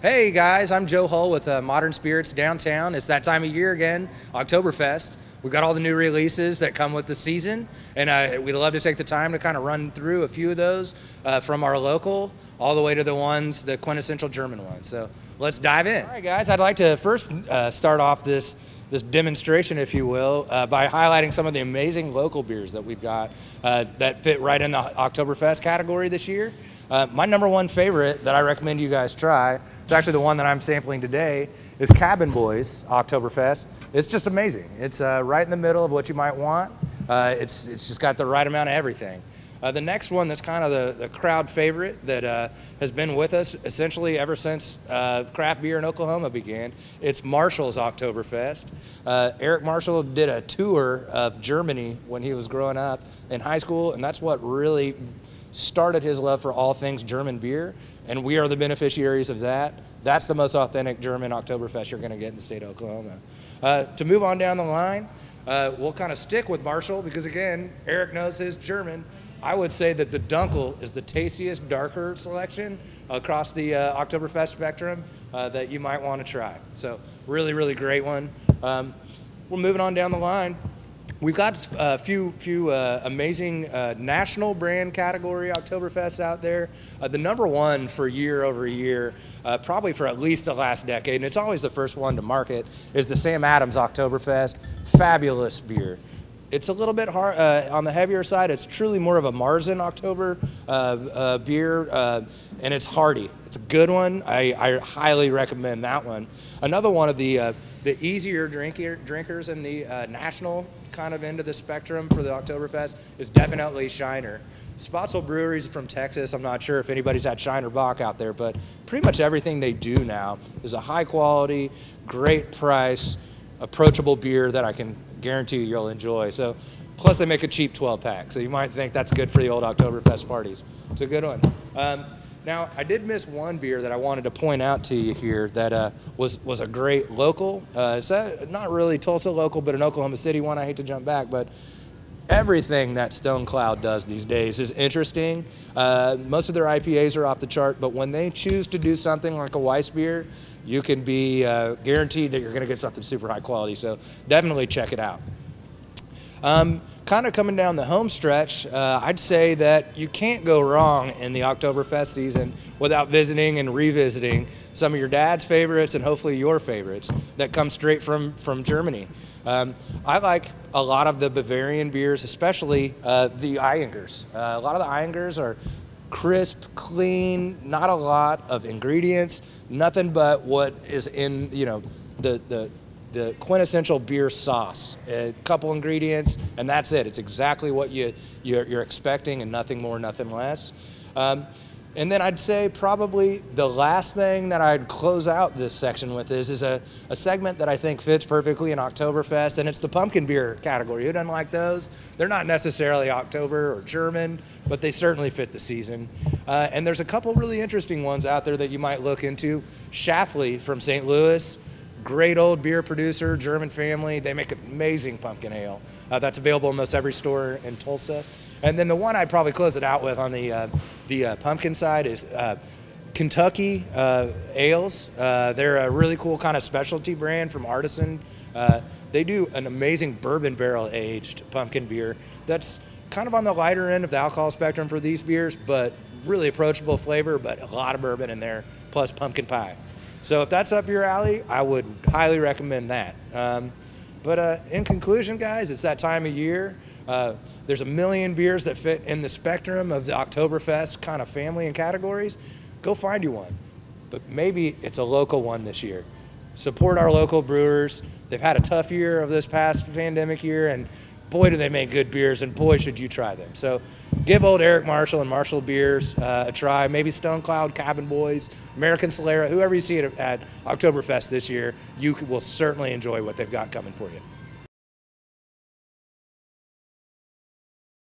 Hey guys, I'm Joe Hull with Modern Spirits downtown. It's that time of year again, Oktoberfest. We've got all the new releases that come with the season, and we'd love to take the time to kind of run through a few of those from our local all the way to the quintessential German ones. So let's dive in. All right, guys, I'd like to first start off this demonstration, if you will, by highlighting some of the amazing local beers that we've got that fit right in the Oktoberfest category this year. My number one favorite that I recommend you guys try, it's actually the one that I'm sampling today, is Cabin Boys Oktoberfest. It's just amazing. It's right in the middle of what you might want. It's just got the right amount of everything. The next one that's kind of the crowd favorite that has been with us essentially ever since craft beer in Oklahoma began, it's Marshall's Oktoberfest. Eric Marshall did a tour of Germany when he was growing up in high school, and that's what really started his love for all things German beer, and we are the beneficiaries of that. That's the most authentic German Oktoberfest you're going to get in the state of Oklahoma. To move on down the line, we'll kind of stick with Marshall because, again, Eric knows his German. I would say that the Dunkel is the tastiest, darker selection across the Oktoberfest spectrum that you might want to try. So really, really great one. We're moving on down the line. We've got a few amazing national brand category Oktoberfest out there. The number one for year over year, probably for at least the last decade, and it's always the first one to market, is the Sam Adams Oktoberfest. Fabulous beer. It's a little bit hard on the heavier side. It's truly more of a Marzen October beer, and it's hearty. It's a good one. I highly recommend that one. Another one of the easier drinkers in the national kind of end of the spectrum for the Oktoberfest is definitely Shiner. Spotzel Brewery's from Texas. I'm not sure if anybody's had Shiner Bock out there, but pretty much everything they do now is a high quality, great price, approachable beer that I can guarantee you'll enjoy. So, plus they make a cheap 12-pack, so you might think that's good for the old Oktoberfest parties. It's a good one. Now, I did miss one beer that I wanted to point out to you here that was a great local. It's not really Tulsa local, but an Oklahoma City one. I hate to jump back, but everything that Stone Cloud does these days is interesting. Most of their IPAs are off the chart, but when they choose to do something like a Weiss beer, you can be guaranteed that you're going to get something super high quality. So definitely check it out. Kind of coming down the home stretch, I'd say that you can't go wrong in the Oktoberfest season without visiting and revisiting some of your dad's favorites and hopefully your favorites that come straight from Germany. I like a lot of the Bavarian beers, especially the Eyingers. A lot of the Eyingers are crisp, clean, not a lot of ingredients, nothing but what is in, the quintessential beer sauce. A couple ingredients, and that's it. It's exactly what you're expecting and nothing more, nothing less. And then I'd say probably the last thing that I'd close out this section with is a segment that I think fits perfectly in Oktoberfest, and it's the pumpkin beer category. Who doesn't like those? They're not necessarily Oktober or German, but they certainly fit the season. And there's a couple really interesting ones out there that you might look into. Schlafly from St. Louis. Great old beer producer, German family. They make amazing pumpkin ale. That's available in almost every store in Tulsa. And then the one I'd probably close it out with on the pumpkin side is Kentucky Ales. They're a really cool kind of specialty brand from Artisan. They do an amazing bourbon barrel aged pumpkin beer that's kind of on the lighter end of the alcohol spectrum for these beers, but really approachable flavor, but a lot of bourbon in there, plus pumpkin pie. So if that's up your alley, I would highly recommend that. But in conclusion, guys, it's that time of year. There's a million beers that fit in the spectrum of the Oktoberfest kind of family and categories. Go find you one. But maybe it's a local one this year. Support our local brewers. They've had a tough year of this past pandemic year, and boy, do they make good beers, and boy, should you try them. So give old Eric Marshall and Marshall Beers a try. Maybe Stone Cloud, Cabin Boys, American Solera, whoever you see at Oktoberfest this year, you will certainly enjoy what they've got coming for you.